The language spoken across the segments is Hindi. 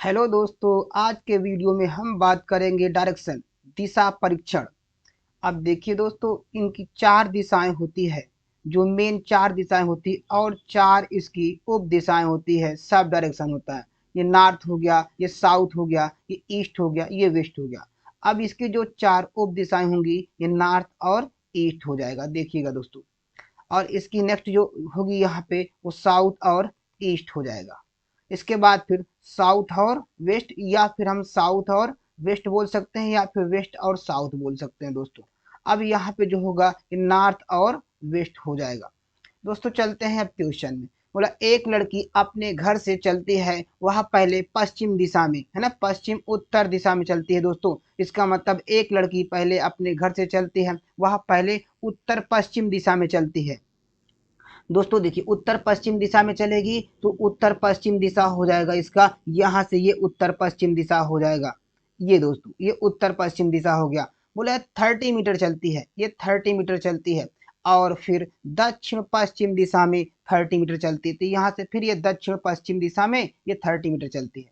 हेलो दोस्तों, आज के वीडियो में हम बात करेंगे डायरेक्शन दिशा परीक्षण। अब देखिए दोस्तों, इनकी चार दिशाएं होती है। जो मेन चार दिशाएं होती और चार इसकी उप दिशाएं होती है। सब डायरेक्शन होता है। ये नॉर्थ हो गया, ये साउथ हो गया, ये ईस्ट हो गया, ये वेस्ट हो गया। अब इसकी जो चार उप दिशाएं होंगी, ये नॉर्थ और ईस्ट हो जाएगा। देखिएगा दोस्तों, और इसकी नेक्स्ट जो होगी यहाँ पे, वो साउथ और ईस्ट हो जाएगा। इसके बाद फिर साउथ और वेस्ट, या फिर हम साउथ और वेस्ट बोल सकते हैं, या फिर वेस्ट और साउथ बोल सकते हैं दोस्तों। अब यहाँ पे जो होगा, ये नॉर्थ और वेस्ट हो जाएगा। दोस्तों चलते हैं अब क्वेश्चन में। बोला एक लड़की अपने घर से चलती है, वह पहले पश्चिम दिशा में, है ना, पश्चिम उत्तर दिशा में चलती है दोस्तों। इसका मतलब एक लड़की पहले अपने घर से चलती है, वह पहले उत्तर पश्चिम दिशा में चलती है। दोस्तों देखिए, उत्तर पश्चिम दिशा में चलेगी तो उत्तर पश्चिम दिशा हो जाएगा इसका, यहाँ से ये उत्तर पश्चिम दिशा हो जाएगा। ये दोस्तों, ये उत्तर पश्चिम दिशा हो गया। बोला 30 मीटर चलती है, ये 30 मीटर चलती है। और फिर दक्षिण पश्चिम दिशा में 30 मीटर चलती है, तो यहाँ से फिर ये दक्षिण पश्चिम दिशा में ये 30 मीटर चलती है।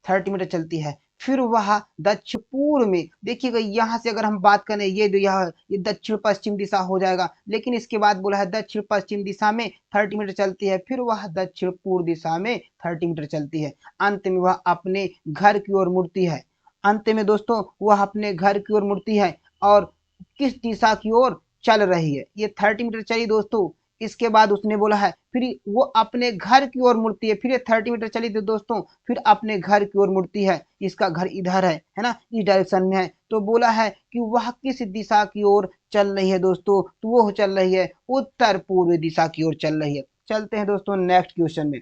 30 मीटर चलती है। फिर वह दक्षिण पूर्व में, देखिएगा यहाँ से अगर हम बात करें, ये जो यह ये दक्षिण पश्चिम दिशा हो जाएगा। लेकिन इसके बाद बोला है दक्षिण पश्चिम दिशा में 30 मीटर चलती है, फिर वह दक्षिण पूर्व दिशा में 30 मीटर चलती है। अंत में वह अपने घर की ओर मुड़ती है। अंत में दोस्तों, वह अपने घर की ओर मुड़ती है। और किस दिशा की ओर चल रही है? ये 30 मीटर चली दोस्तों। इसके बाद उसने बोला है फिर वो अपने घर की ओर मुड़ती है। फिर ये 30 मीटर चली थी दोस्तों, फिर अपने घर की ओर मुड़ती है। इसका घर इधर है ना, इस डायरेक्शन में है। तो बोला है कि वह किस दिशा की ओर चल रही है दोस्तों, तो वो चल रही है उत्तर पूर्व दिशा की ओर चल रही है। चलते हैं दोस्तों नेक्स्ट क्वेश्चन में।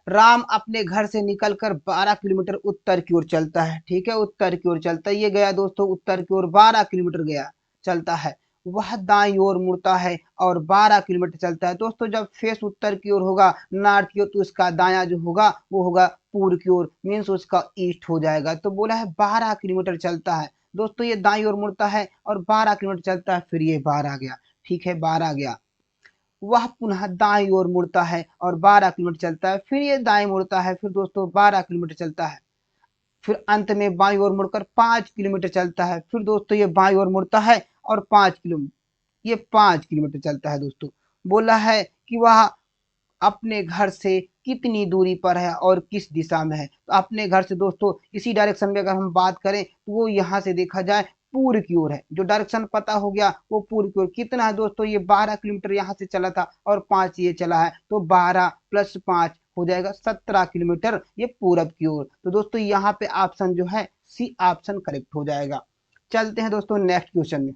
राम अपने घर से निकलकर 12 किलोमीटर उत्तर की ओर चलता है। ठीक है, उत्तर की ओर चलता है। ये गया दोस्तों उत्तर की ओर, 12 किलोमीटर गया, चलता है। वह दाईं ओर मुड़ता है और 12 किलोमीटर चलता है। दोस्तों जब फेस उत्तर की ओर होगा, नॉर्थ की ओर, तो उसका दाया जो होगा वो होगा पूर्व की ओर, मीन्स उसका ईस्ट हो जाएगा। तो बोला है 12 किलोमीटर चलता है दोस्तों। ये दाईं ओर मुड़ता है और 12 किलोमीटर चलता है। फिर ये 12 गया। ठीक है, 12 गया। वह पुनः दाईं ओर मुड़ता है और 12 किलोमीटर चलता है। फिर ये दाएं मुड़ता है, फिर दोस्तों 12 किलोमीटर चलता है। फिर अंत में बाईं ओर मुड़कर 5 किलोमीटर चलता है। फिर दोस्तों ये बाईं ओर मुड़ता है और 5 किलोमीटर, ये 5 किलोमीटर चलता है दोस्तों। बोला है कि वह अपने घर से कितनी दूरी पर है और किस दिशा में है। तो अपने घर से दोस्तों इसी डायरेक्शन में अगर हम बात करें, तो वो यहाँ से देखा जाए पूर्व की ओर है। जो डायरेक्शन पता हो गया वो पूर्व की ओर। कितना है दोस्तों? ये 12 किलोमीटर यहाँ से चला था और 5 ये चला है, तो 12 + 5 हो जाएगा 17 किलोमीटर ये पूरब की ओर। तो दोस्तों यहाँ पे ऑप्शन जो है सी ऑप्शन करेक्ट हो जाएगा। चलते हैं दोस्तों नेक्स्ट क्वेश्चन में।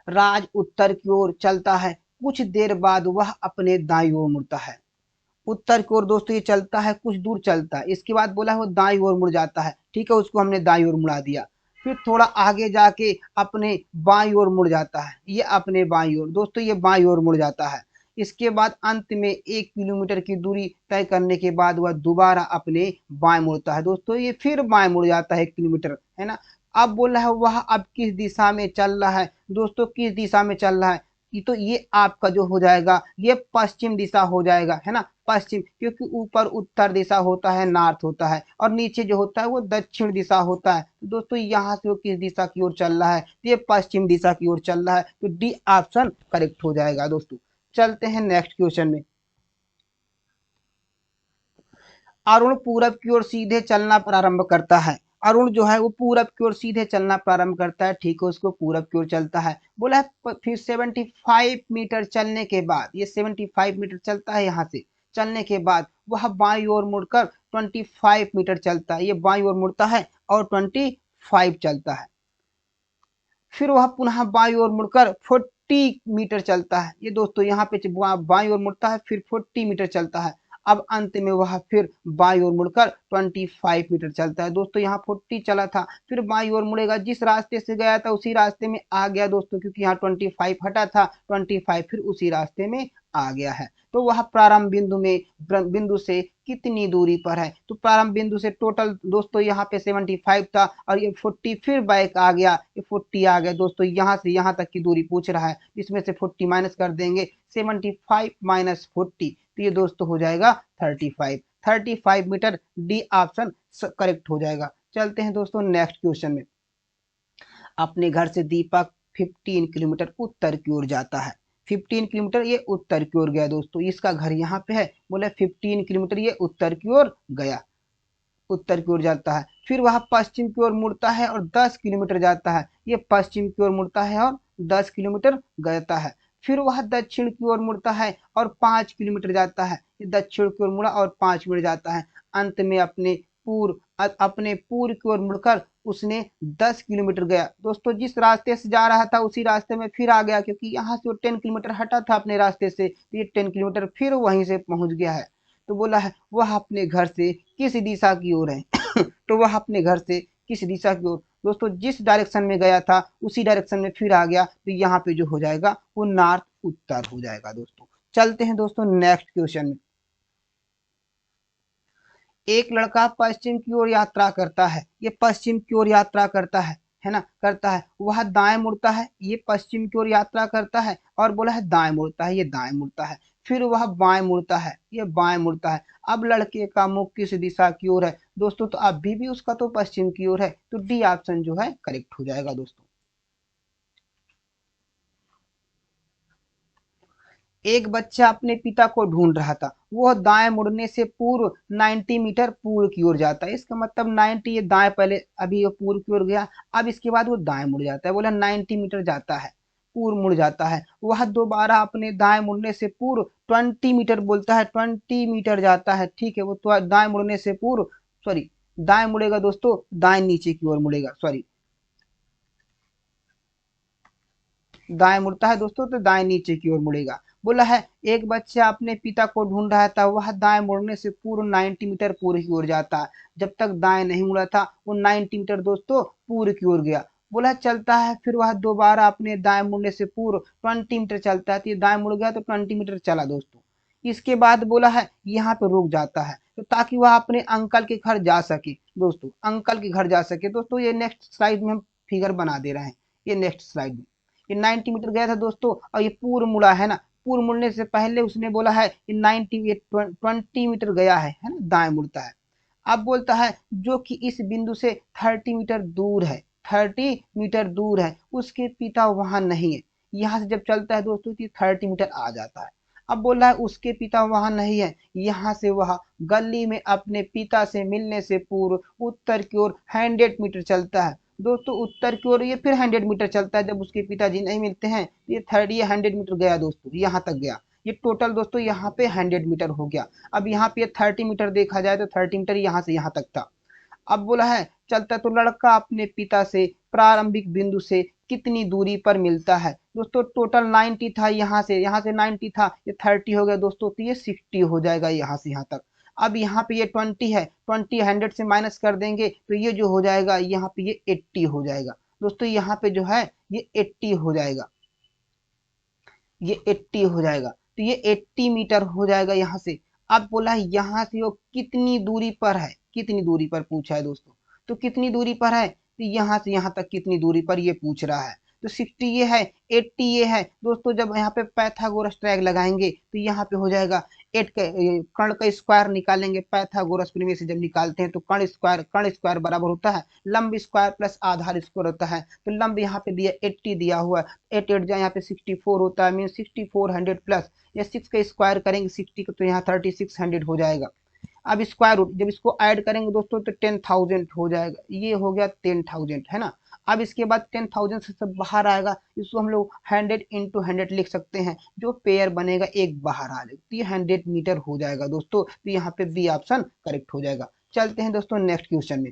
राज उत्तर की ओर चलता है, कुछ देर बाद वह अपने दाईं ओर मुड़ता है। उत्तर की ओर दोस्तों ये चलता है, कुछ दूर चलता है। इसके बाद बोला है वो दाईं ओर मुड़ जाता है। ठीक है, उसको हमने दाईं ओर मुड़ा दिया। फिर थोड़ा आगे जाके अपने बाईं ओर मुड़ जाता है। ये अपने बाईं ओर दोस्तों, ये बाईं ओर मुड़ जाता है। इसके बाद अंत में 1 किलोमीटर की दूरी तय करने के बाद वह दोबारा अपने बाएं मुड़ता है दोस्तों। ये फिर बाएं मुड़ जाता है 1 किलोमीटर, है ना। अब बोल रहा है वह अब किस दिशा में चल रहा है दोस्तों, किस दिशा में चल रहा है? तो ये आपका जो हो जाएगा, ये पश्चिम दिशा हो जाएगा, है ना, पश्चिम। क्योंकि ऊपर उत्तर दिशा होता है, नॉर्थ होता है, और नीचे जो होता है वो दक्षिण दिशा होता है। तो दोस्तों यहाँ से वो किस दिशा की ओर चल रहा है? तो ये पश्चिम दिशा की ओर चल रहा है। तो डी ऑप्शन करेक्ट हो जाएगा दोस्तों। चलते हैं नेक्स्ट क्वेश्चन में। अरुण पूरब की ओर सीधे चलना प्रारंभ करता है। अरुण जो है वो पूरब की ओर सीधे चलना प्रारंभ करता है। ठीक है, उसको पूरब की ओर चलता है। बोला है फिर 75 मीटर चलने के बाद, ये 75 मीटर चलता है यहाँ से। चलने के बाद वह बाईं ओर मुड़कर 25 मीटर चलता है। ये बाईं ओर मुड़ता है और 25 चलता है। फिर वह पुनः बाईं ओर मुड़कर 40 मीटर चलता है। ये दोस्तों यहाँ पे बाईं ओर मुड़ता है, फिर 40 मीटर चलता है। अब अंत में वह फिर बाईं ओर मुड़कर 25 मीटर चलता है। दोस्तों यहाँ 40 चला था, फिर बाईं ओर मुड़ेगा, जिस रास्ते से गया था उसी रास्ते में आ गया दोस्तों, क्योंकि यहाँ 25 हटा था, 25 फिर उसी रास्ते में आ गया है। तो वह प्रारंभ बिंदु से कितनी दूरी पर है? तो प्रारंभ बिंदु से टोटल दोस्तों यहाँ पे 75 था और ये 40 फिर बैक आ गया, ये 40 आ गया दोस्तों, यहाँ से यहाँ तक की दूरी पूछ रहा है, इसमें से 40 माइनस कर देंगे, 75 माइनस 40, तो ये दोस्तों हो जाएगा 35 मीटर। डी ऑप्शन करेक्ट हो जाएगा। चलते हैं दोस्तों नेक्स्ट क्वेश्चन में। अपने घर से दीपक 15 किलोमीटर उत्तर की ओर जाता है। 15 किलोमीटर ये उत्तर की ओर गया दोस्तों, इसका घर यहाँ पे है, बोले 15 किलोमीटर ये उत्तर की ओर गया, उत्तर की ओर जाता है। फिर वह पश्चिम की ओर मुड़ता है और 10 किलोमीटर जाता है, ये पश्चिम की ओर मुड़ता है और 10 किलोमीटर जाता है। फिर वह दक्षिण की ओर मुड़ता है और 5 किलोमीटर जाता है, ये दक्षिण की ओर मुड़ा और 5 मिनट जाता है। अंत में अपने पूर्व की ओर मुड़कर उसने 10 किलोमीटर गया। दोस्तों जिस रास्ते से जा रहा था उसी रास्ते में फिर आ गया, क्योंकि यहाँ से वो 10 किलोमीटर हटा था अपने रास्ते से, तो ये 10 किलोमीटर फिर वहीं से पहुंच गया है। तो बोला है वह अपने घर से किस दिशा की ओर है? तो वह अपने घर से किस दिशा की ओर, दोस्तों जिस डायरेक्शन में गया था उसी डायरेक्शन में फिर आ गया, तो यहाँ पे जो हो जाएगा वो नॉर्थ उत्तर हो जाएगा दोस्तों। चलते हैं दोस्तों नेक्स्ट क्वेश्चन में। एक लड़का पश्चिम की ओर यात्रा करता है, ये पश्चिम की ओर यात्रा करता है ना, करता है, वह दाएं मुड़ता है, ये पश्चिम की ओर यात्रा करता है और बोला है दाएं मुड़ता है, ये दाएं मुड़ता है। फिर वह बाएं मुड़ता है, ये बाएं मुड़ता है। अब लड़के का मुख किस दिशा की ओर है? दोस्तों तो अभी भी उसका तो पश्चिम की ओर है, तो डी ऑप्शन जो है करेक्ट हो जाएगा दोस्तों। एक बच्चा अपने पिता को ढूंढ रहा था, वह दाएं मुड़ने से पूर्व 90 मीटर पूर्व की ओर जाता है, इसका मतलब 90, ये दाएं पहले अभी वो पूर्व की ओर गया, अब इसके बाद वो दाएं मुड़ जाता है, बोला 90 मीटर जाता है, पूर्व मुड़ जाता है। वह दोबारा अपने दाएं मुड़ने से पूर्व 20 मीटर बोलता है, 20 मीटर जाता है, ठीक है, वो तो दाएं मुड़ने से पूर्व, सॉरी, दाएं मुड़ेगा दोस्तों, दाएं नीचे की ओर मुड़ेगा, सॉरी, दाएं मुड़ता है दोस्तों तो दाएं नीचे की ओर मुड़ेगा। बोला है एक बच्चा अपने पिता को ढूंढ रहा था, वह दाएं मुड़ने से पूर्व 90 मीटर पूर्व की ओर जाता, जब तक दाएं नहीं मुड़ा था वो 90 मीटर दोस्तों पूर्व की ओर गया। बोला चलता है, फिर वह दोबारा अपने दाएं मुड़ने से पूर्व 20 मीटर चलता है, तो ये दाएं मुड़ गया तो 20 मीटर चला दोस्तों। इसके बाद बोला है यहाँ पे रुक जाता है, तो ताकि वह अपने अंकल के घर जा सके दोस्तों, अंकल के घर जा सके दोस्तों। ये नेक्स्ट स्लाइड में हम फिगर बना दे रहे हैं, ये नेक्स्ट स्लाइड में ये 90 मीटर गया था दोस्तों, और ये पूर्व मुड़ा है ना, पूर्व मुड़ने से पहले उसने बोला है ये 90, ये 20 मीटर गया है ना, दाएं मुड़ता है। अब बोलता है जो कि इस बिंदु से 30 मीटर दूर है, 30 मीटर दूर है, उसके पिता वहां नहीं है। यहाँ से जब चलता है दोस्तों तो 30 मीटर आ जाता है। अब बोल रहा है उसके पिता वहां नहीं है, यहाँ से वह गली में अपने पिता से मिलने से पूर्व उत्तर की ओर 100 मीटर चलता है दोस्तों, उत्तर की ओर ये फिर 100 मीटर चलता है, जब उसके पिताजी नहीं मिलते हैं तो ये 100 मीटर गया दोस्तों, यहाँ तक गया। ये टोटल दोस्तों यहाँ पे 100 मीटर हो गया। अब यहाँ पे 30 मीटर देखा जाए तो 30 मीटर यहाँ से यहाँ तक था। अब बोला है चलता तो लड़का अपने पिता से प्रारंभिक बिंदु से कितनी दूरी पर मिलता है? दोस्तों टोटल 90 था, यहाँ से 90 था, ये 30 हो गया दोस्तों, तो ये 60 हो जाएगा यहाँ से यहाँ तक। अब यहाँ पे ये 20 है, 20 100 से माइनस कर देंगे तो ये जो हो जाएगा यहाँ पे ये 80 हो जाएगा दोस्तों, यहाँ पे जो है ये 80 हो जाएगा, ये 80 हो जाएगा, तो ये 80 मीटर हो जाएगा यहाँ से। अब बोला है यहाँ से वो कितनी दूरी पर है, कितनी दूरी पर पूछा है दोस्तों, तो कितनी दूरी पर है, तो यहाँ से यहाँ तक कितनी दूरी पर ये पूछ रहा है। तो 60 ये है, 80 ये है दोस्तों, जब यहाँ पे पाइथागोरस ट्रैक लगाएंगे तो यहाँ पे हो जाएगा 8 का कर्ण का स्क्वायर निकालेंगे, पाइथागोरस प्रमेय से जब निकालते हैं तो कर्ण स्क्वायर बराबर होता है लंब स्क्वायर प्लस आधार स्क्वायर होता है। तो लंब यहाँ पे दिया 80 दिया हुआ है, 8 8 यहाँ पे 64 होता है, मीन 6400 प्लस या 6 का स्क्वायर करेंगे 60 को तो यहाँ 3600 हो जाएगा। अब स्क्वायर रूट जब इसको ऐड करेंगे दोस्तों तो 10,000 हो जाएगा, ये हो गया 10,000 है ना। अब इसके बाद 10,000 से सब बाहर आएगा, इसको हम लोग 100 इंटू 100 लिख सकते हैं, जो पेयर बनेगा एक बाहर आ जाएगा, तो ये 100 मीटर हो जाएगा दोस्तों, तो यहाँ पे बी ऑप्शन करेक्ट हो जाएगा। चलते हैं दोस्तों नेक्स्ट क्वेश्चन में।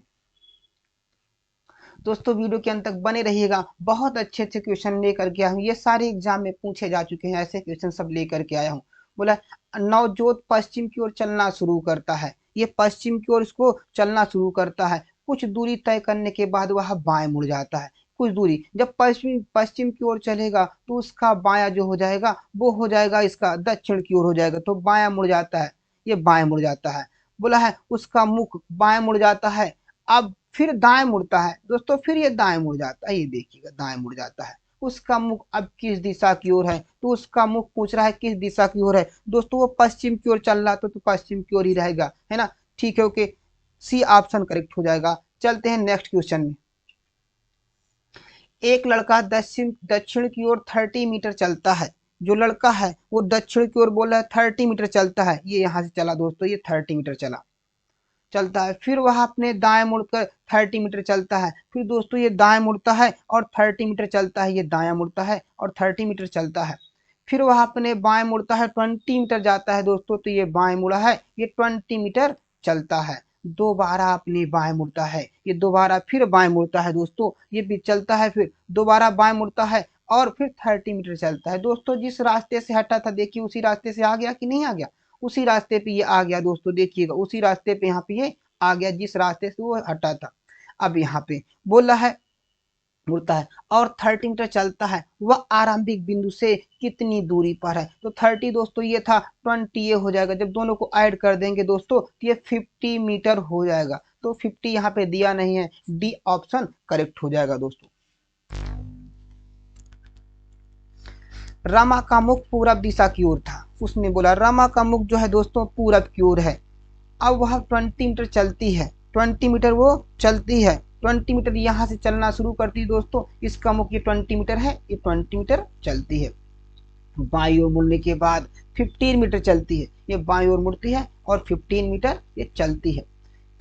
दोस्तों वीडियो के अंत तक बने रहिएगा, बहुत अच्छे अच्छे क्वेश्चन लेकर के आया हूँ, ये सारे एग्जाम में पूछे जा चुके हैं, ऐसे क्वेश्चन सब लेकर के आया हूँ। बोला नवजोत पश्चिम की ओर चलना शुरू करता है, ये पश्चिम की ओर इसको चलना शुरू करता है, कुछ दूरी तय करने के बाद वह बाएं मुड़ जाता है, कुछ दूरी, जब पश्चिम पश्चिम की ओर चलेगा तो उसका बायां जो हो जाएगा वो हो जाएगा इसका दक्षिण की ओर हो जाएगा, तो बायां मुड़ जाता है, ये बाएं मुड़ जाता है। बोला है उसका मुख बाएं मुड़ जाता है, अब फिर दाएं मुड़ता है दोस्तों, फिर ये दाएं मुड़ जाता है, ये देखिएगा दाएं मुड़ जाता है। उसका मुख अब किस दिशा की ओर है, तो उसका मुख पूछ रहा है किस दिशा की ओर है दोस्तों, वो पश्चिम की ओर चल रहा तो पश्चिम की ओर ही रहेगा, है ना। ठीक है, ओके, सी ऑप्शन करेक्ट हो जाएगा। चलते हैं नेक्स्ट क्वेश्चन में। एक लड़का दक्षिण दक्षिण की ओर 30 मीटर चलता है, जो लड़का है वो दक्षिण की ओर बोल रहा है 30 मीटर चलता है, ये यहाँ से चला दोस्तों, ये 30 मीटर चलता है, फिर वह अपने दाएं मुड़कर 30 मीटर चलता है, फिर दोस्तों ये दाएं मुड़ता है और 30 मीटर चलता है, ये दायां मुड़ता है और 30 मीटर चलता है, फिर वह अपने बाएं मुड़ता है 20 मीटर जाता है दोस्तों, तो ये बाएं मुड़ा है, ये 20 मीटर चलता है, दोबारा अपने बाएं मुड़ता है, ये दोबारा फिर बाएं मुड़ता है दोस्तों, ये भी चलता है, फिर दोबारा बाएं मुड़ता है और फिर 30 मीटर चलता है दोस्तों। जिस रास्ते से हटा था देखिए उसी रास्ते से आ गया कि नहीं आ गया, उसी रास्ते पे ये आ गया दोस्तों, देखिएगा उसी रास्ते पे यहाँ पे ये आ गया जिस रास्ते से वो हटा था। अब यहाँ पे बोला है मुड़ता है और 30 मीटर चलता है, वह आरंभिक बिंदु से कितनी दूरी पर है, तो 30 दोस्तों ये था, 20 ये हो जाएगा, जब दोनों को ऐड कर देंगे दोस्तों तो ये 50 मीटर हो जाएगा, तो 50 यहाँ पे दिया नहीं है, डी ऑप्शन करेक्ट हो जाएगा दोस्तों। रमा का मुख पूरब दिशा की ओर था, उसने बोला रमा का मुख जो है दोस्तों पूरब की ओर है, अब वह 20 मीटर चलती है, 20 मीटर वो चलती है, 20 मीटर यहाँ से चलना शुरू करती है दोस्तों, इसका मुख ये 20 मीटर है, ये 20 मीटर चलती है, बाईं ओर मुड़ने के बाद 15 मीटर चलती है, ये बाईं ओर मुड़ती है और 15 मीटर ये चलती है,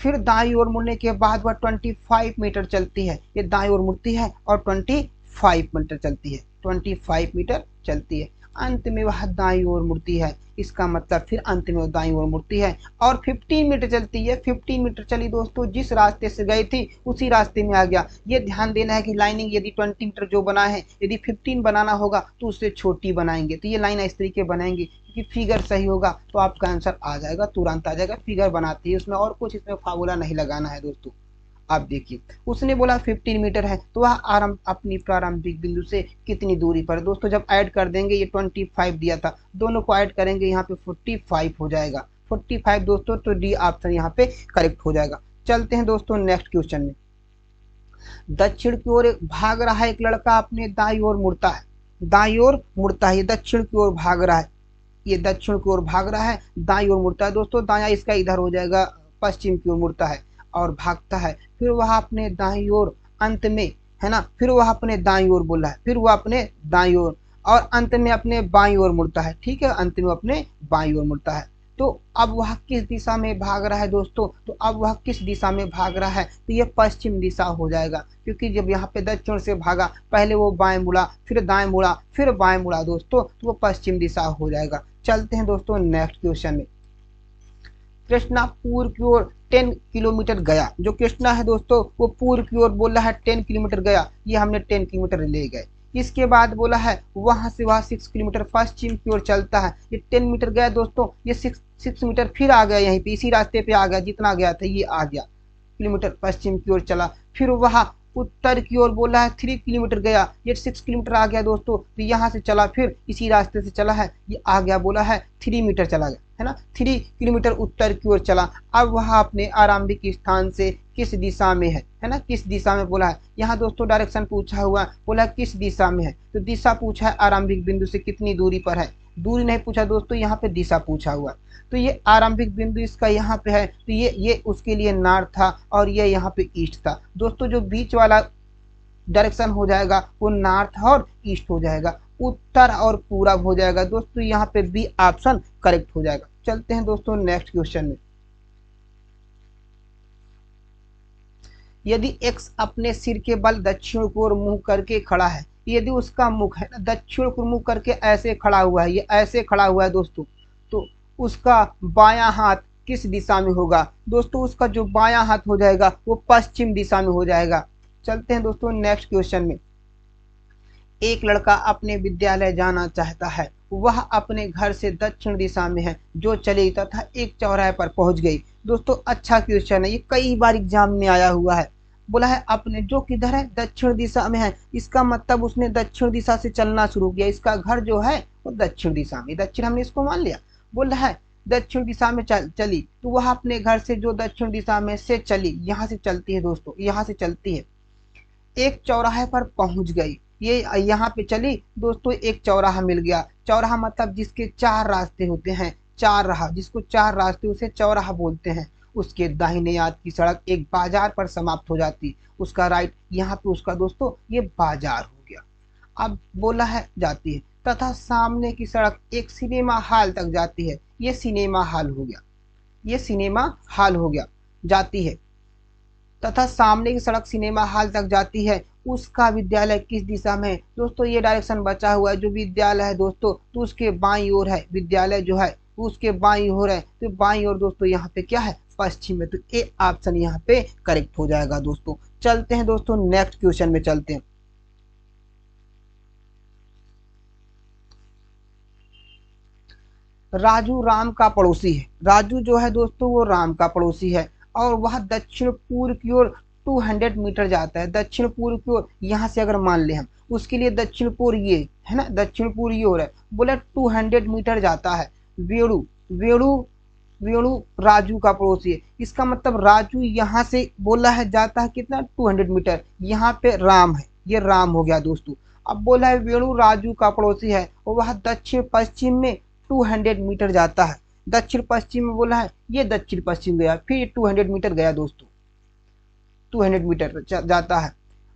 फिर दाईं ओर मुड़ने के बाद वह 25 मीटर चलती है, ये दाईं ओर मुड़ती है और 25 मीटर चलती है, 25 मीटर चलती है, अंत में वह दाईं ओर मुड़ती है, इसका मतलब फिर अंत में वो दाईं ओर मुड़ती है और 15 मीटर चलती है, 15 मीटर चली दोस्तों, जिस रास्ते से गई थी उसी रास्ते में आ गया। ये ध्यान देना है कि लाइनिंग यदि 20 मीटर जो बना है, यदि 15 बनाना होगा तो उससे छोटी बनाएंगे, तो ये लाइन इस तरीके बनाएंगे कि फिगर सही होगा तो आपका आंसर आ जाएगा, तुरंत आ जाएगा, फिगर बनाती है उसमें, और कुछ इसमें फार्मूला नहीं लगाना है दोस्तों। आप देखिए उसने बोला 15 मीटर है, तो वह आरंभ अपनी प्रारंभिक बिंदु से कितनी दूरी पर, दोस्तों जब ऐड कर देंगे, ये 25 दिया था, दोनों को ऐड करेंगे यहाँ पे 45 हो जाएगा, 45 दोस्तों, तो डी ऑप्शन यहाँ पे करेक्ट हो जाएगा। चलते हैं दोस्तों नेक्स्ट क्वेश्चन में। दक्षिण की ओर भाग रहा है एक लड़का अपने दाईं ओर मुड़ता है, दाईं ओर मुड़ता है, ये दक्षिण की ओर भाग रहा है, ये दक्षिण की ओर भाग रहा है, दाईं ओर मुड़ता है दोस्तों, दाया इसका इधर हो जाएगा, पश्चिम की ओर मुड़ता है और भागता है, फिर वह अपने दाईं ओर अंत में, है ना, फिर वह अपने दाईं ओर बोला है, फिर वह अपने दाईं ओर और अंत में अपने बाईं ओर मुड़ता है, ठीक है, अंत में अपने बाईं ओर मुड़ता है, तो अब वह किस दिशा में भाग रहा है दोस्तों, तो अब वह किस दिशा में भाग रहा है, तो ये पश्चिम दिशा हो जाएगा, क्योंकि जब यहाँ पे दक्षिण से भागा, पहले वो बाएं मुड़ा, फिर दाएं मुड़ा, फिर बाएं मुड़ा दोस्तों, तो वो पश्चिम दिशा हो जाएगा। चलते हैं दोस्तों नेक्स्ट क्वेश्चन में। कृष्णा पूर्व की ओर 10 किलोमीटर गया, जो कृष्णा है दोस्तों वो पूर्व की ओर बोल रहा है 10 किलोमीटर गया, ये हमने 10 किलोमीटर ले गए, इसके बाद बोला है वहां से वह 6 किलोमीटर पश्चिम की ओर चलता है, ये 10 मीटर गया दोस्तों, ये 6 मीटर फिर आ गया, यहीं पे इसी रास्ते पे आ गया, जितना गया था ये आ गया, किलोमीटर पश्चिम की ओर चला, फिर वह उत्तर की ओर बोला है 3 किलोमीटर गया, ये 6 किलोमीटर आ गया दोस्तों, तो यहाँ से चला, फिर इसी रास्ते से चला है, ये आ गया, बोला है 3 मीटर चला गया, है ना, 3 किलोमीटर उत्तर की ओर चला, अब वह अपने आरंभिक स्थान से किस दिशा में है ना, किस दिशा में बोला है, यहाँ दोस्तों डायरेक्शन पूछा हुआ, बोला किस दिशा में है, तो दिशा पूछा है, आरंभिक बिंदु से कितनी दूरी पर है, दूरी नहीं पूछा दोस्तों, यहाँ पे दिशा पूछा हुआ, तो ये आरंभिक बिंदु इसका यहाँ पे है, तो ये उसके लिए नॉर्थ था और ये यहाँ पे ईस्ट था दोस्तों, जो बीच वाला डायरेक्शन हो जाएगा वो नॉर्थ और ईस्ट हो जाएगा, उत्तर और पूरब हो जाएगा दोस्तों, यहाँ पे बी ऑप्शन करेक्ट हो जाएगा। चलते हैं दोस्तों नेक्स्ट क्वेश्चन में। यदि x अपने सिर के बल दक्षिण की ओर मुंह करके खड़ा है, यदि उसका मुख है ना दक्षिण को मुंह करके ऐसे खड़ा हुआ है, ये ऐसे खड़ा हुआ है दोस्तों, तो उसका बायां हाथ किस दिशा में होगा दोस्तों, उसका जो बायां हाथ हो जाएगा वो पश्चिम दिशा में हो जाएगा। चलते हैं दोस्तों नेक्स्ट क्वेश्चन में। एक लड़का अपने विद्यालय जाना चाहता है, वह अपने घर से दक्षिण दिशा में है, जो चली तथा एक चौराहे पर पहुंच गई। दोस्तों अच्छा क्वेश्चन है, ये कई बार एग्जाम में आया हुआ है, बोला है अपने, जो किधर है, दक्षिण दिशा में है। इसका मतलब उसने दक्षिण दिशा से चलना शुरू किया। इसका घर जो है वो दक्षिण दिशा में, दक्षिण हमने इसको मान लिया। बोल रहा है दक्षिण दिशा में चली, तो वह अपने घर से जो दक्षिण दिशा में से चली, यहाँ से चलती है दोस्तों, यहाँ से चलती है, एक चौराहे पर पहुंच गई। ये यहाँ पे चली दोस्तों, एक चौराहा मिल गया। चौराहा मतलब जिसके चार रास्ते होते हैं, चार राह, जिसको चार रास्ते उसे चौराहा बोलते हैं। उसके दाहिने हाथ की सड़क एक बाजार पर समाप्त हो जाती, उसका राइट, यहाँ पे उसका दोस्तों ये बाजार हो गया। अब बोला है जाती है, तथा सामने की सड़क एक सिनेमा हॉल तक जाती है। ये सिनेमा हॉल हो गया, ये सिनेमा हॉल हो गया, जाती है। तथा सामने की सड़क सिनेमा हॉल तक जाती है। उसका विद्यालय किस दिशा में है दोस्तों, ये डायरेक्शन बचा हुआ है। जो विद्यालय है दोस्तों, तो उसके बाईं ओर है, विद्यालय जो है उसके बाईं ओर है। तो बाईं ओर दोस्तों यहाँ पे क्या है, पश्चिम में। तो ए ऑप्शन यहाँ पे करेक्ट हो जाएगा दोस्तों। चलते हैं दोस्तों नेक्स्ट क्वेश्चन में चलते हैं। राजू राम का पड़ोसी है। राजू जो है दोस्तों वो राम का पड़ोसी है, और वह दक्षिण पूर्व की ओर 200 मीटर जाता है। दक्षिण पूर्व की ओर, यहाँ से अगर मान ले हम, उसके लिए दक्षिण पूर्व ये है ना, दक्षिण पूर्व ये ओर है। बोले 200 मीटर जाता है। वेणु, वेणु, वेणु राजू का पड़ोसी है। इसका मतलब राजू यहाँ से बोला है जाता है कितना, 200 मीटर। यहाँ पे राम है, ये राम हो गया दोस्तों। अब बोला है वेणु राजू का पड़ोसी है, और वह दक्षिण पश्चिम में 200 मीटर जाता है। दक्षिण पश्चिम में बोला है, ये दक्षिण पश्चिम गया, फिर 200 मीटर गया दोस्तों, 200 मीटर जाता है।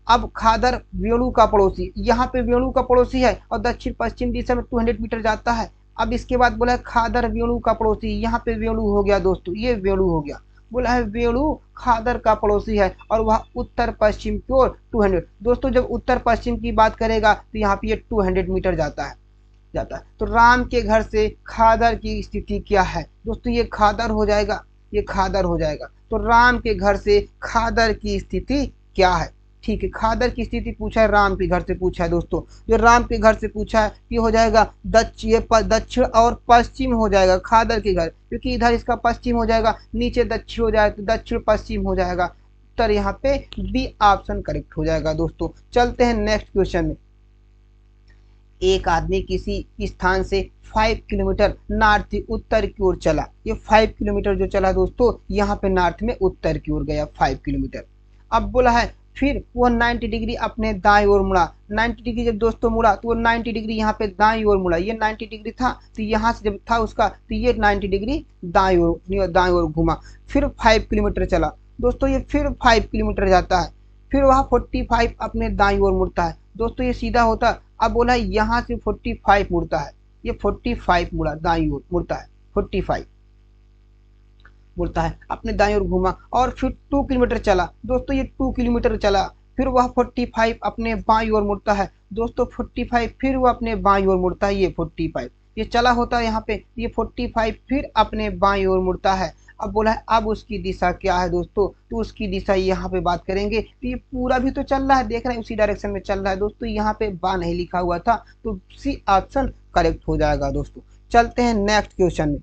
अब खादर वेणु का पड़ोसी, यहाँ पे वेणु का पड़ोसी है और दक्षिण पश्चिम दिशा में 200 मीटर जाता है। अब इसके बाद बोला है खादर वेणु का पड़ोसी, यहाँ पे वेणु हो गया दोस्तों, ये वेणु हो गया। बोला है वेणु खादर का पड़ोसी है, और वह उत्तर पश्चिम की ओर 200। दोस्तों जब उत्तर पश्चिम की बात करेगा तो यहाँ पे ये 200 मीटर जाता है, जाता है। तो राम के घर से खादर की स्थिति क्या है दोस्तों, ये खादर हो जाएगा, ये खादर हो जाएगा। तो राम के घर से खादर की स्थिति क्या है, ठीक है। खादर की स्थिति पूछा है, राम के घर से पूछा है दोस्तों। जो राम के घर से पूछा है ये हो जाएगा दक्षिण और पश्चिम हो जाएगा खादर के घर, क्योंकि इधर इसका पश्चिम हो जाएगा, नीचे दक्षिण हो जाएगा, तो दक्षिण पश्चिम हो जाएगा। उत्तर यहाँ पे बी ऑप्शन करेक्ट हो जाएगा दोस्तों। चलते हैं नेक्स्ट क्वेश्चन में। एक आदमी किसी स्थान से 5 किलोमीटर नॉर्थ उत्तर की ओर चला। ये 5 किलोमीटर जो चला दोस्तों, यहाँ पे नॉर्थ में उत्तर की ओर गया 5 किलोमीटर। अब बोला है फिर वह 90 डिग्री अपने दाएं ओर मुड़ा। 90 डिग्री जब दोस्तों मुड़ा तो वो 90 डिग्री यहाँ पे दाएं ओर मुड़ा। ये 90 डिग्री था, तो यहाँ से जब था उसका, तो ये 90 डिग्री दाएं ओर घूमा। फिर 5 किलोमीटर चला दोस्तों, ये फिर 5 किलोमीटर जाता है। फिर वह 45 अपने दाईं ओर मुड़ता है दोस्तों, ये सीधा होता है। अब बोला यहाँ से 45 मुड़ता है, ये 45 मुड़ा, दाईं ओर मुड़ता है, 45 मुड़ता है, अपने दाईं ओर घूमा। और फिर 2 किलोमीटर चला दोस्तों, ये 2 किलोमीटर चला। फिर वह 45 अपने बाईं ओर मुड़ता है दोस्तों, 45 फिर वह अपने बाईं ओर मुड़ता है, ये 45 ये चला होता है यहाँ पे, ये 45 फिर अपने बाईं ओर मुड़ता है। अब बोला है अब उसकी दिशा क्या है दोस्तों, तो उसकी दिशा यहाँ पे बात करेंगे तो ये पूरा भी तो चल रहा है, देख रहे हैं उसी डायरेक्शन में चल रहा है दोस्तों। यहाँ पे बा नहीं लिखा हुआ था, तो सी ऑप्शन करेक्ट हो जाएगा दोस्तों। चलते हैं नेक्स्ट क्वेश्चन में।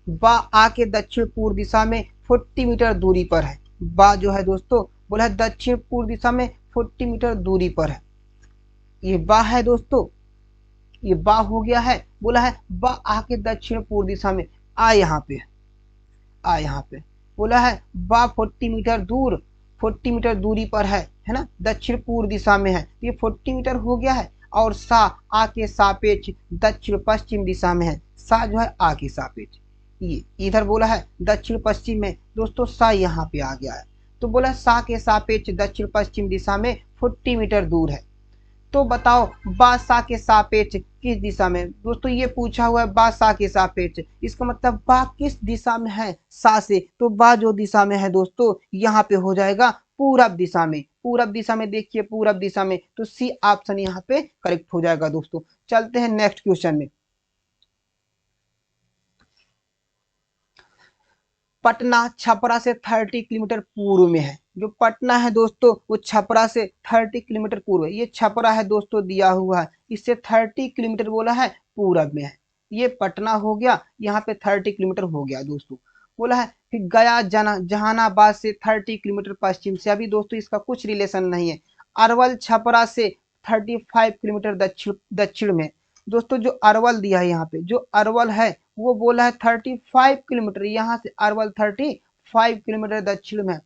बा आ के दक्षिण पूर्व दिशा में 40 मीटर दूरी पर है। बा जो है दोस्तों बोला है दक्षिण पूर्व दिशा में 40 मीटर दूरी पर है। ये बा है दोस्तों, ये बा हो गया है। बोला है बा आके दक्षिण पूर्व दिशा में, आ यहाँ पे, आ यहाँ पे। बोला है बा 40 मीटर दूर, 40 मीटर दूरी पर है ना, दक्षिण पूर्व दिशा में है, ये 40 मीटर हो गया है। और सा आ के सापेक्ष दक्षिण पश्चिम दिशा में है। सा जो है आ के सापेक्ष, ये इधर बोला है दक्षिण पश्चिम में दोस्तों, सा यहाँ पे आ गया है। तो बोला सा के सापेक्ष दक्षिण पश्चिम दिशा में 40 मीटर दूर है। तो बताओ बा सा के सापेक्ष किस दिशा में दोस्तों, ये पूछा हुआ है बा सा के सापेक्ष, इसका मतलब बा किस दिशा में है सा से, तो बा जो दिशा में है दोस्तों यहाँ पे हो जाएगा पूरब दिशा में। पूरब दिशा में देखिए, पूरब दिशा में, तो सी ऑप्शन यहाँ पे करेक्ट हो जाएगा दोस्तों। चलते हैं नेक्स्ट क्वेश्चन में। पटना छपरा से 30 किलोमीटर पूर्व में है। जो पटना है दोस्तों वो छपरा से 30 किलोमीटर पूर्व है। ये छपरा है दोस्तों दिया हुआ है, इससे 30 किलोमीटर बोला है पूरब में है। ये पटना हो गया, यहाँ पे 30 किलोमीटर हो गया दोस्तों। बोला है फिर गया जहानाबाद से 30 किलोमीटर पश्चिम से, अभी दोस्तों इसका कुछ रिलेशन नहीं है। अरवल छपरा से 35 किलोमीटर दक्षिण दक्षिण में। दोस्तों जो अरवल दिया है यहाँ पे, जो अरवल है वो बोला है 35 किलोमीटर, यहाँ से अरवल 35 किलोमीटर दक्षिण में है।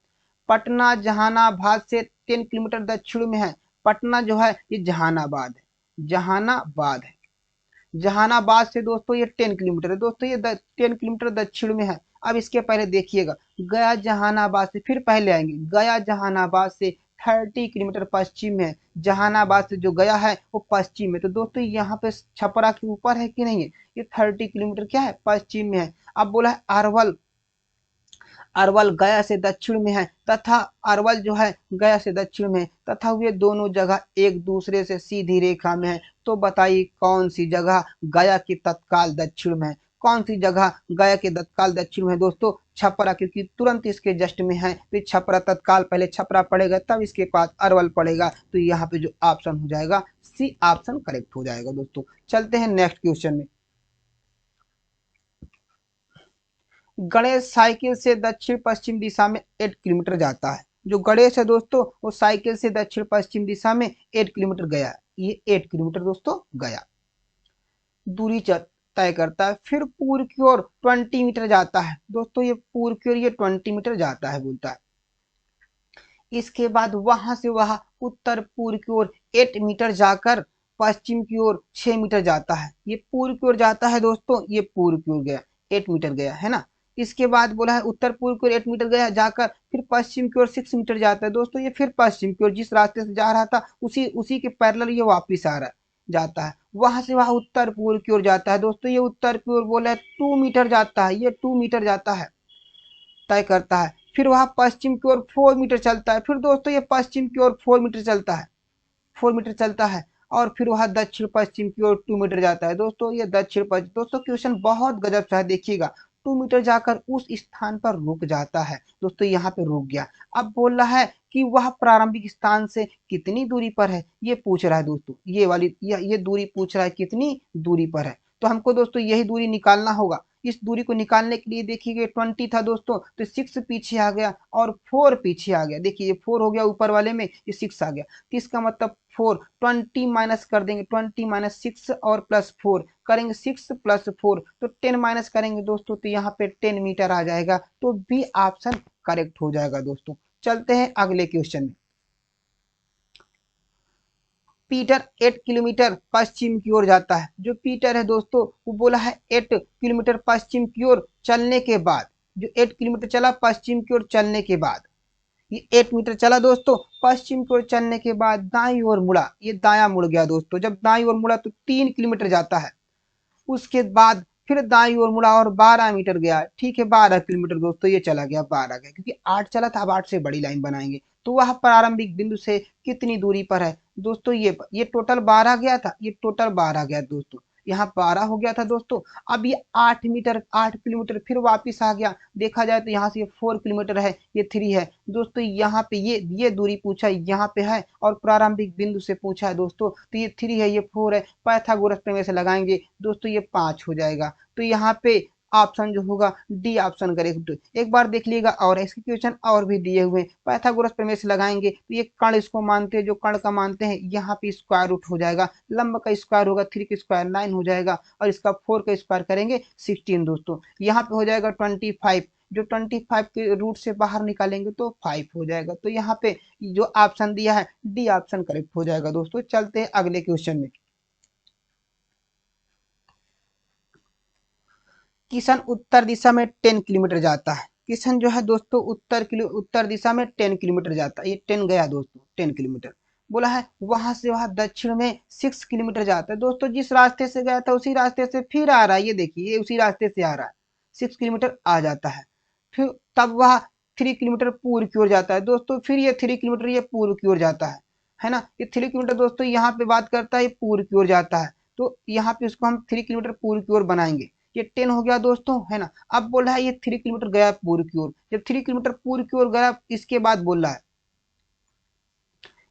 पटना जहानाबाद से 10 किलोमीटर दक्षिण में है। पटना जो है ये जहानाबाद है, जहानाबाद है। जहानाबाद से दोस्तों ये 10 किलोमीटर है, दोस्तों ये 10 किलोमीटर दक्षिण में है। अब इसके पहले देखिएगा, गया जहानाबाद से, फिर पहले आएंगे, गया जहानाबाद से 30 किलोमीटर पश्चिम में है। जहानाबाद से जो गया है वो पश्चिम में, तो दोस्तों यहाँ पे छपरा के ऊपर है कि नहीं है, ये 30 किलोमीटर क्या है, पश्चिम में है। अब बोला है अरवल, अरवल गया से दक्षिण में है, तथा अरवल जो है गया से दक्षिण में है, तथा वे दोनों जगह एक दूसरे से सीधी रेखा में है। तो बताइए कौन सी जगह गया के तत्काल दक्षिण में है, कौन सी जगह गया के तत्काल दक्षिण में है दोस्तों, छपरा, क्योंकि तुरंत इसके जस्ट में है। तो छपरा तत्काल, पहले छपरा पड़ेगा तब इसके पास अरवल पड़ेगा, तो यहाँ पे जो ऑप्शन हो जाएगा सी ऑप्शन करेक्ट हो जाएगा दोस्तों। चलते हैं नेक्स्ट क्वेश्चन में। गणेश साइकिल से दक्षिण पश्चिम दिशा में 8 किलोमीटर जाता है। जो गणेश है दोस्तों वो साइकिल से दक्षिण पश्चिम दिशा में 8 किलोमीटर गया, ये 8 किलोमीटर दोस्तों गया, दूरी तय करता है। फिर पूर्व की ओर 20 मीटर जाता है दोस्तों, ये पूर्व की ओर ये 20 मीटर जाता है बोलता है। इसके बाद वहां से वह उत्तर पूर्व की ओर 8 मीटर जाकर पश्चिम की ओर 6 मीटर जाता है। ये पूर्व की ओर जाता है दोस्तों, ये पूर्व की ओर गया, 8 मीटर गया है ना। इसके बाद बोला है उत्तर पूर्व की ओर 8 मीटर गया जाकर फिर पश्चिम की ओर 6 मीटर जाता है दोस्तों, ये फिर पश्चिम की ओर जिस रास्ते से जा रहा था उसी उसी के पैरेलल ये वापिस आ रहा है, जाता है। वहां से वह उत्तर पूर्व की ओर जाता है दोस्तों, ये उत्तर की ओर बोला है 2 मीटर जाता है, ये 2 मीटर जाता है, तय करता है। फिर वह पश्चिम की ओर 4 मीटर चलता है, फिर दोस्तों ये पश्चिम की ओर 4 मीटर चलता है, 4 मीटर चलता है। और फिर वह दक्षिण पश्चिम की ओर 2 मीटर जाता है दोस्तों, ये दक्षिण पश्चिम। दोस्तों क्वेश्चन बहुत गजब सा है, देखिएगा 2 मीटर जाकर उस स्थान पर रुक जाता है दोस्तों, यहाँ पे रुक गया। अब बोल रहा है कि वह प्रारंभिक स्थान से कितनी दूरी पर है, ये पूछ रहा है दोस्तों, ये वाली ये दूरी पूछ रहा है कितनी दूरी पर है। तो हमको दोस्तों यही दूरी निकालना होगा। इस दूरी को निकालने के लिए देखिए 20 था दोस्तों, तो 6 पीछे आ गया और 4 पीछे आ गया। देखिए ये 4 हो गया ऊपर वाले में, ये 6 आ गया, तो इसका मतलब 4, 20 माइनस कर देंगे, 20 माइनस 6 और प्लस 4 करेंगे, 6 प्लस 4 तो 10 माइनस करेंगे दोस्तों, तो यहाँ पे 10 मीटर आ जाएगा, तो बी ऑप्शन करेक्ट हो जाएगा दोस्तों। चलते हैं अगले क्वेश्चन में। पीटर 8 किलोमीटर पश्चिम की ओर जाता है। जो पीटर है दोस्तों वो बोला है 8 किलोमीटर पश्चिम की ओर चलने के बाद, जो 8 किलोमीटर चला पश्चिम की ओर चलने के बाद, ये 8 मीटर चला दोस्तों, पश्चिम की ओर चलने के बाद दाई ओर मुड़ा, ये दाया मुड़ गया दोस्तों। जब दाई ओर मुड़ा तो 3 किलोमीटर जाता है, उसके बाद फिर दाई ओर मुड़ा और 12 मीटर गया, ठीक है 12 किलोमीटर दोस्तों ये चला गया, 12 गया, क्योंकि 8 चला था, अब 8 से बड़ी लाइन बनाएंगे। तो वह प्रारंभिक बिंदु से कितनी दूरी पर है दोस्तों, ये टोटल 12 गया था, ये टोटल 12 गया दोस्तों, यहाँ 12 हो गया था दोस्तों। अब ये 8 मीटर 8 किलोमीटर फिर वापिस आ गया, देखा जाए तो यहाँ से ये 4 किलोमीटर है, ये 3 है दोस्तों। यहाँ पे ये दूरी पूछा यहाँ पे है और प्रारंभिक बिंदु से पूछा है दोस्तों, तो ये 3 है, ये 4 है, पाइथागोरस प्रमेय से लगाएंगे दोस्तों, ये 5 हो जाएगा। तो यहाँ पे ऑप्शन जो होगा डी ऑप्शन करेक्ट। एक बार देख लीजिएगा, और इसके क्वेश्चन और भी दिए हुए हैं, पाइथागोरस प्रमेय से लगाएंगे तो ये कर्ण इसको मानते हैं, जो कर्ण का मानते हैं यहाँ पे स्क्वायर रूट हो जाएगा, लंब का स्क्वायर होगा 3 का स्क्वायर 9 हो जाएगा, और इसका 4 का स्क्वायर करेंगे 16 दोस्तों, यहाँ पे हो जाएगा 25, जो 25 के रूट से बाहर निकालेंगे तो 5 हो जाएगा। तो यहाँ पे जो ऑप्शन दिया है डी ऑप्शन करेक्ट हो जाएगा दोस्तों। चलते हैं अगले क्वेश्चन में। किशन उत्तर दिशा में 10 किलोमीटर जाता है। किशन जो है दोस्तों उत्तर दिशा में 10 किलोमीटर जाता है, ये 10 गया दोस्तों, 10 किलोमीटर। बोला है वहां से वहां दक्षिण में 6 किलोमीटर जाता है दोस्तों, जिस रास्ते से गया था उसी रास्ते से फिर आ रहा है, ये देखिए ये उसी रास्ते से आ रहा है, 6 किलोमीटर आ जाता है। फिर तब वह 3 किलोमीटर पूर्व की ओर जाता है दोस्तों, फिर ये 3 किलोमीटर ये पूर्व की ओर जाता है ना। ये 3 किलोमीटर दोस्तों यहाँ पे बात करता है, ये पूर्व की ओर जाता है, तो यहाँ पे उसको हम 3 किलोमीटर पूर्व की ओर बनाएंगे, ये 10 हो गया दोस्तों, है ना। अब बोल रहा है ये 3 किलोमीटर गया पूर्व की ओर, जब 3 किलोमीटर पूर्व की ओर गया इसके बाद बोल रहा है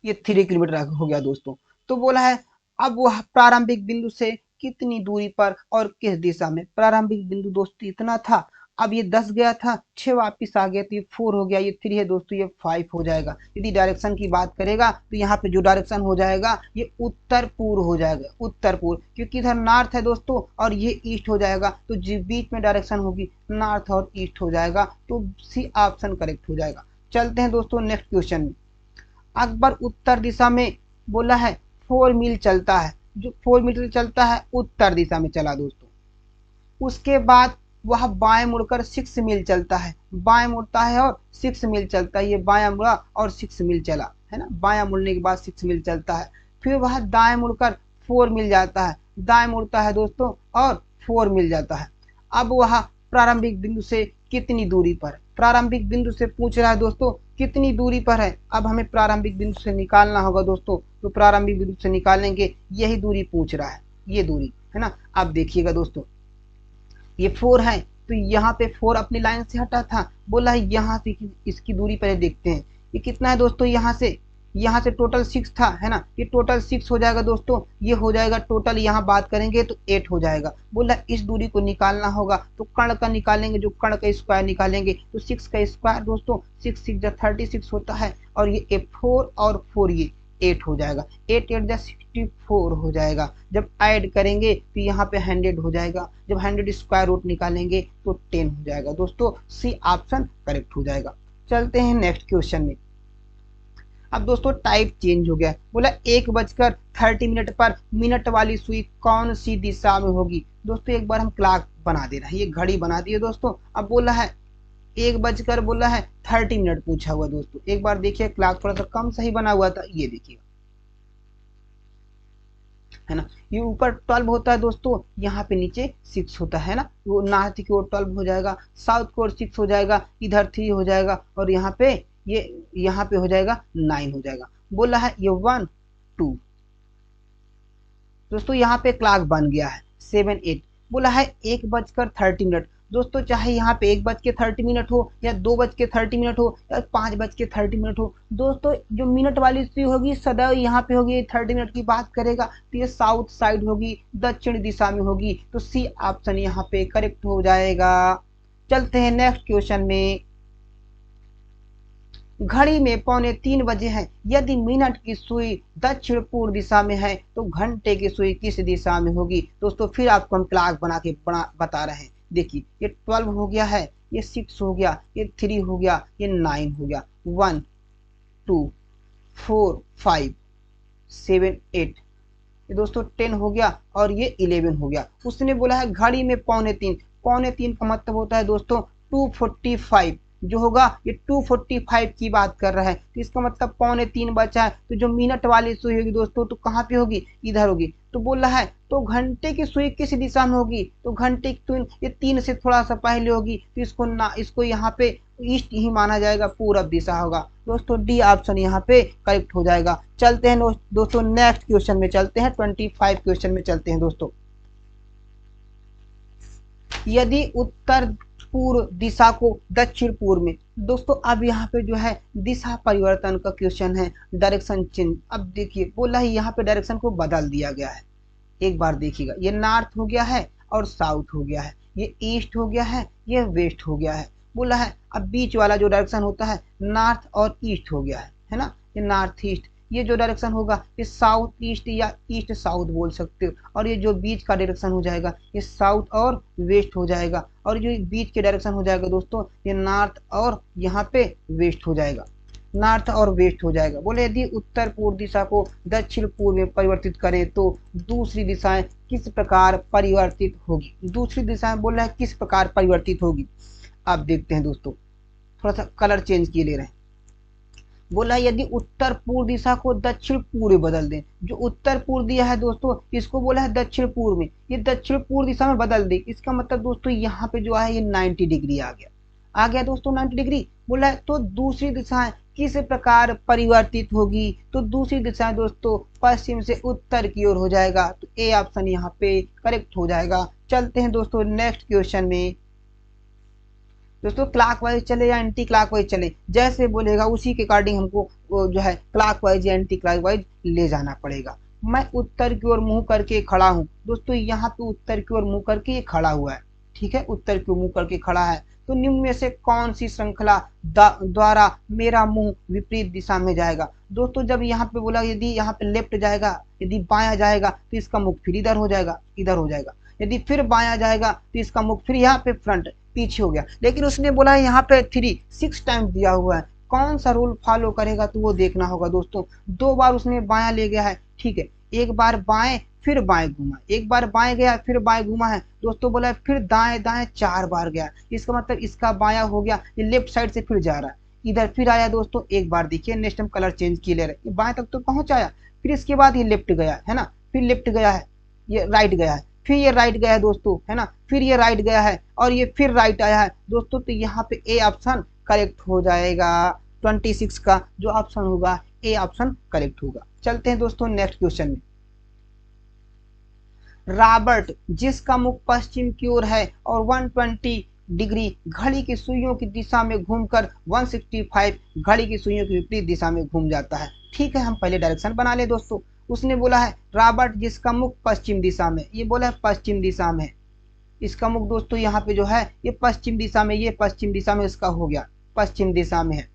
ये 3 किलोमीटर हो गया दोस्तों। तो बोला है अब वह प्रारंभिक बिंदु से कितनी दूरी पर और किस दिशा में, प्रारंभिक बिंदु दोस्तों इतना था, अब ये 10 गया था, 6 वापिस आ गया तो ये 4 हो गया, ये 3 है दोस्तों, ये 5 हो जाएगा। यदि डायरेक्शन की बात करेगा तो यहाँ पे जो डायरेक्शन हो जाएगा ये उत्तर पूर्व हो जाएगा, उत्तर पूर्व, क्योंकि इधर नॉर्थ है दोस्तों और ये ईस्ट हो जाएगा, तो जो बीच में डायरेक्शन होगी नॉर्थ और ईस्ट हो जाएगा, तो सी ऑप्शन करेक्ट हो जाएगा। चलते हैं दोस्तों नेक्स्ट क्वेश्चन में। अकबर उत्तर दिशा में बोला है 4 मील चलता है, जो 4 मीटर चलता है उत्तर दिशा में चला दोस्तों। उसके बाद वह बाएं मुड़कर 6 मील चलता है, बाएं मुड़ता है और 6 मील चलता है, ये बायां मुड़ा और 6 मील चला है ना, बायां मुड़ने के बाद 6 मील चलता है। फिर वह दाएं मुड़कर 4 मील जाता है, दाएं मुड़ता है दोस्तों और 4 मील जाता है। अब वह प्रारंभिक बिंदु से कितनी दूरी पर, प्रारंभिक बिंदु से पूछ रहा है दोस्तों कितनी दूरी पर है। अब हमें प्रारंभिक बिंदु से निकालना होगा दोस्तों, तो प्रारंभिक बिंदु से निकालेंगे, यही दूरी पूछ रहा है, ये दूरी है ना। अब देखिएगा दोस्तों ये 4 है, तो यहाँ पे 4 अपनी लाइन से हटा था, बोला है यहाँ से इसकी दूरी पहले देखते हैं, ये कितना है दोस्तों, यहाँ से टोटल 6 था है ना, ये टोटल 6 हो जाएगा दोस्तों, ये हो जाएगा टोटल, यहाँ बात करेंगे तो 8 हो जाएगा। बोला इस दूरी को निकालना होगा, तो कर्ण का निकालेंगे, जो कर्ण का स्क्वायर निकालेंगे, तो 6 का स्क्वायर दोस्तों 6 6 36 होता है, और ये 4 और 4 ये 8 हो जाएगा, 8 8 64 हो जाएगा। जब ऐड करेंगे तो यहाँ पे 100 हो जाएगा, जब 100 स्क्वायर रूट निकालेंगे तो 10 हो जाएगा दोस्तों, सी ऑप्शन करेक्ट हो जाएगा। चलते हैं नेक्स्ट क्वेश्चन में। अब दोस्तों टाइप चेंज हो गया, बोला 1:30 पर मिनट वाली सुई कौन सी दिशा में होगी। दोस्तों एक बार हम क्लॉक बना दे रहे हैं, ये घड़ी बना दी है दोस्तों। अब बोला है 1:30 पूछा हुआ दोस्तों, एक बार देखिए क्लॉक थोड़ा सा कम सही बना हुआ था, ये देखिए है ना, ये ऊपर 12 होता है दोस्तों, यहाँ पे नीचे 6 होता है ना, वो नॉर्थ की ओर 12 हो जाएगा, साउथ की ओर 6 हो जाएगा, इधर 3 हो जाएगा, और यहाँ पे यहाँ पे हो जाएगा 9 हो जाएगा। बोला है ये 1 2 दोस्तों, यहाँ पे क्लॉक बन गया है 7 8। बोला है 1:30 दोस्तों, चाहे यहाँ पे 1:30 हो या 2:30 हो या 5:30 हो दोस्तों, जो मिनट वाली सुई होगी सदैव यहाँ पे होगी, 30 मिनट की बात करेगा तो ये साउथ साइड होगी, दक्षिण दिशा में होगी, तो सी ऑप्शन यहाँ पे करेक्ट हो जाएगा। चलते हैं नेक्स्ट क्वेश्चन में। घड़ी में 2:45 बजे है, यदि मिनट की सुई दक्षिण पूर्व दिशा में है तो घंटे की सुई किस दिशा में होगी। दोस्तों फिर आपको हम क्लॉक बता रहे हैं, देखिए ये 12 हो गया है, ये 6 हो गया, ये 3 हो गया, ये 9 हो गया, 1 2 4 5 7 8, ये दोस्तों 10 हो गया, और ये 11 हो गया। उसने बोला है घड़ी में 2:45, 2:45 का मतलब होता है दोस्तों 2:45, जो होगा ये 2:45 की बात कर रहा है, तो इसका मतलब 2:45 बचा है, तो जो मिनट वाली सुई होगी दोस्तों तो कहाँ पे होगी, इधर होगी। तो बोल रहा है तो घंटे की सुई किस दिशा में होगी, तो घंटे की सुई ये 3 से थोड़ा सा पहले होगी, तो इसको यहाँ पे ईस्ट ही माना जाएगा, पूरब दिशा होगा दोस्तों, डी ऑप्शन यहाँ पे करेक्ट हो जाएगा। चलते हैं दोस्तों नेक्स्ट क्वेश्चन में चलते हैं, 25 क्वेश्चन में चलते हैं दोस्तों। यदि उत्तर पूर्व दिशा को दक्षिण पूर्व में, दोस्तों अब यहाँ पे जो है दिशा परिवर्तन का क्वेश्चन है, डायरेक्शन चेंज। अब देखिए बोला है यहाँ पे डायरेक्शन को बदल दिया गया है, एक बार देखिएगा, ये नॉर्थ हो गया है और साउथ हो गया है, ये ईस्ट हो गया है, ये वेस्ट हो गया है। बोला है अब बीच वाला जो डायरेक्शन होता है नॉर्थ और ईस्ट हो गया है ना, ये नॉर्थ ईस्ट, ये जो डायरेक्शन होगा ये साउथ ईस्ट या ईस्ट साउथ बोल सकते हो, और ये जो बीच का डायरेक्शन हो जाएगा ये साउथ और वेस्ट हो जाएगा, और जो बीच के डायरेक्शन हो जाएगा दोस्तों ये नॉर्थ और यहाँ पे वेस्ट हो जाएगा, नॉर्थ और वेस्ट हो जाएगा। बोले यदि उत्तर पूर्व दिशा को दक्षिण पूर्व में परिवर्तित करें तो दूसरी दिशाएं किस प्रकार परिवर्तित होगी। दूसरी दिशाएं बोल रहा है किस प्रकार परिवर्तित होगी। आप देखते हैं दोस्तों, थोड़ा सा कलर चेंज किए ले रहे हैं। बोला यदि उत्तर पूर्व दिशा को दक्षिण पूर्व बदल दें, जो उत्तर पूर्व दिया है दोस्तों इसको बोला है दक्षिण पूर्व में, ये दक्षिण पूर्व दिशा में बदल दे, इसका मतलब दोस्तों यहाँ पे जो है ये 90 डिग्री आ गया दोस्तों 90 डिग्री। बोला है तो दूसरी दिशाएं किस प्रकार परिवर्तित होगी, तो दूसरी दिशाएं दोस्तों पश्चिम से उत्तर की ओर हो जाएगा, तो ए ऑप्शन यहाँ पे करेक्ट हो जाएगा। चलते हैं दोस्तों नेक्स्ट क्वेश्चन में। दोस्तों क्लॉकवाइज चले या एंटी क्लॉकवाइज चले, जैसे बोलेगा उसी के अकॉर्डिंग हमको जो है क्लॉकवाइज या एंटी क्लॉकवाइज ले जाना पड़ेगा। मैं उत्तर की ओर मुंह करके खड़ा हूँ दोस्तों, यहाँ पे उत्तर की ओर मुंह करके ये खड़ा हुआ है, ठीक है, उत्तर की ओर मुंह करके खड़ा है। तो निम्न में से कौन सी श्रृंखला द्वारा मेरा मुंह विपरीत दिशा में जाएगा? दोस्तों जब यहाँ पे बोला यदि यहाँ पे लेफ्ट जाएगा, यदि बायां जाएगा तो इसका मुख फिर इधर हो जाएगा, इधर हो जाएगा। यदि फिर बायां जाएगा तो इसका मुख फिर यहाँ पे फ्रंट पीछे हो गया। लेकिन उसने बोला है यहाँ पे 6 टाइम्स दिया हुआ है, कौन सा रूल फॉलो करेगा तो वो देखना होगा दोस्तों। 2 बार उसने बायां ले गया है, ठीक है, एक बार बाएं फिर बाएं घूमा, एक बार बाएं गया फिर बाएं घूमा है। दोस्तों बोला है फिर दाएं दाएं 4 बार गया, इसका मतलब इसका बायां हो गया, ये लेफ्ट साइड से फिर जा रहा है, इधर फिर आया दोस्तों एक बार। देखिए नेक्स्ट हम कलर चेंज किए ले रहे, ये बाएं तक तो पहुंच आया, फिर इसके बाद ये लेफ्ट गया है ना, फिर लेफ्ट गया है, ये राइट गया है, फिर ये राइट गया है दोस्तों, है ना, फिर ये राइट गया है और ये फिर राइट आया है दोस्तों। तो यहाँ पे ए ऑप्शन करेक्ट हो जाएगा, 26 का जो ऑप्शन होगा ए ऑप्शन करेक्ट होगा। चलते हैं दोस्तों नेक्स्ट क्वेश्चन में। रॉबर्ट जिसका मुख पश्चिम की ओर है और 120 डिग्री घड़ी की सुइयों की दिशा में घूमकर 165 घड़ी की सुइयों की विपरीत दिशा में घूम जाता है। ठीक है, हम पहले डायरेक्शन बना ले दोस्तों। उसने बोला है रॉबर्ट जिसका मुख पश्चिम दिशा में, ये बोला है पश्चिम दिशा में, इसका मुख दोस्तों यहाँ पे जो है ये पश्चिम दिशा में, ये पश्चिम दिशा में इसका हो गया, पश्चिम दिशा में है।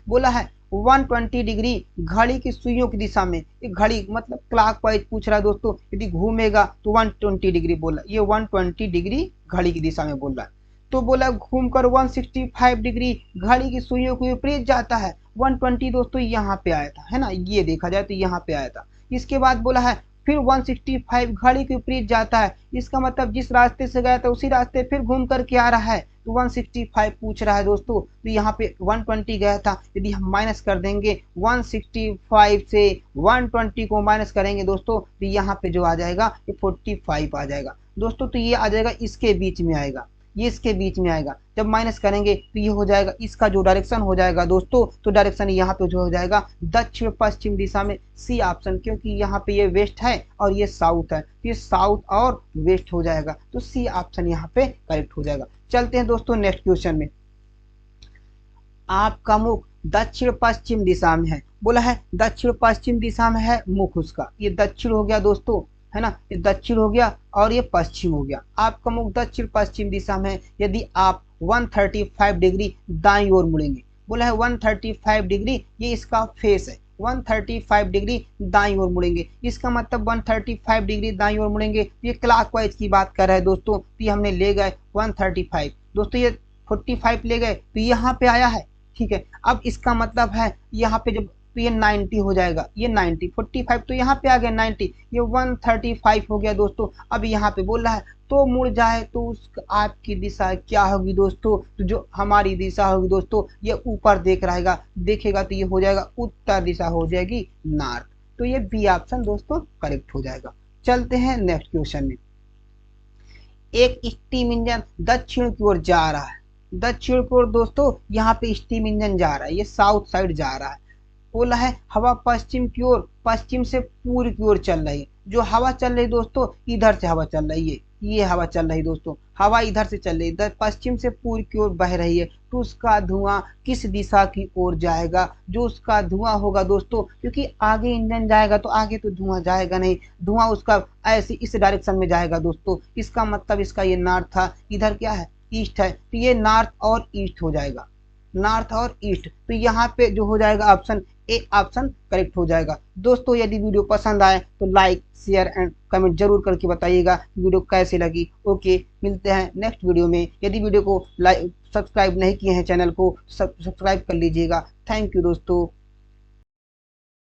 बोला है 120 डिग्री घड़ी की सुइयों की दिशा में, ये घड़ी मतलब क्लॉकवाइज पूछ रहा है दोस्तों, यदि घूमेगा तो 120 डिग्री बोला, ये 120 डिग्री घड़ी की दिशा में बोल रहा है। तो बोला घूमकर 165 डिग्री घड़ी की सुइयों के विपरीत जाता है। 120 दोस्तों यहाँ पे आया था, है ना, ये देखा जाए तो यहाँ पे आया था। इसके बाद बोला है फिर 165 घड़ी के विपरीत जाता है, इसका मतलब जिस रास्ते से गया था उसी रास्ते फिर घूम कर के आ रहा है। तो 165 पूछ रहा है दोस्तों, तो यहाँ पे 120 गया था, यदि हम माइनस कर देंगे 165 से 120 को माइनस करेंगे दोस्तों, तो यहाँ पे जो आ जाएगा ये 45 आ जाएगा दोस्तों। तो ये आ जाएगा इसके बीच में आएगा, ये इसके बीच में आएगा। जब माइनस करेंगे तो ये हो जाएगा, इसका जो डायरेक्शन हो जाएगा दोस्तों, तो डायरेक्शन यहाँ पे जो हो जाएगा दक्षिण पश्चिम दिशा में, सी ऑप्शन, क्योंकि यहाँ पे ये वेस्ट है और ये साउथ है, ये साउथ और वेस्ट हो जाएगा, तो सी ऑप्शन यहाँ पे करेक्ट हो जाएगा। चलते हैं दोस्तों नेक्स्ट क्वेश्चन में। आपका मुख दक्षिण पश्चिम दिशा में है, बोला है दक्षिण पश्चिम दिशा में है मुख उसका, ये दक्षिण हो गया दोस्तों, है ना, ये दक्षिण हो गया और ये पश्चिम हो गया। आपका मुख दक्षिण पश्चिम दिशा में है, यदि आप 135 डिग्री दाईं ओर मुड़ेंगे, बोला है 135 डिग्री ये इसका फेस है, 135 डिग्री दाईं ओर मुड़ेंगे, इसका मतलब 135 डिग्री दाईं ओर मुड़ेंगे, ये क्लॉकवाइज की बात कर रहा है दोस्तों। तो ये हमने ले गए 135 दोस्तों, ये 45 ले गए तो यहाँ पे आया है, ठीक है। अब इसका मतलब है यहाँ पे जब तो ये 90 हो जाएगा, ये 90, 45 तो यहाँ पे आ गया 90, ये 135 हो गया दोस्तों। अब यहाँ पे बोल रहा है तो मुड़ जाए तो उस आपकी दिशा क्या होगी दोस्तों, तो जो हमारी दिशा होगी दोस्तों ये ऊपर देखेगा, तो ये हो जाएगा उत्तर दिशा हो जाएगी, नॉर्थ। तो ये बी ऑप्शन दोस्तों करेक्ट हो जाएगा। चलते हैं नेक्स्ट क्वेश्चन में। एक स्टीम इंजन दक्षिण की ओर जा रहा है, दक्षिण की ओर दोस्तों यहाँ पे स्टीम इंजन जा रहा है, ये साउथ साइड जा रहा है। बोला है हवा पश्चिम की ओर, पश्चिम से पूर्व की ओर चल रही है। जो हवा चल रही दोस्तों इधर से हवा चल रही है, ये हवा चल रही दोस्तों, हवा इधर से चल रही है, पश्चिम से पूर्व की ओर बह रही है। तो उसका धुआं किस दिशा की ओर जाएगा? जो उसका धुआं होगा दोस्तों, क्योंकि आगे इंजन जाएगा तो आगे तो धुआं जाएगा नहीं, धुआं उसका ऐसे इस डायरेक्शन में जाएगा दोस्तों। इसका मतलब इसका ये नॉर्थ था, इधर क्या है ईस्ट है, तो ये नॉर्थ और ईस्ट हो जाएगा, नॉर्थ और ईस्ट। तो यहाँ पे जो हो जाएगा ऑप्शन ए ऑप्शन करेक्ट हो जाएगा। दोस्तों यदि वीडियो पसंद आए तो लाइक शेयर एंड कमेंट जरूर करके बताइएगा वीडियो कैसे लगी। ओके, मिलते हैं नेक्स्ट वीडियो में। यदि वीडियो को लाइक सब्सक्राइब नहीं किए हैं चैनल को सब्सक्राइब कर लीजिएगा। थैंक यू दोस्तों।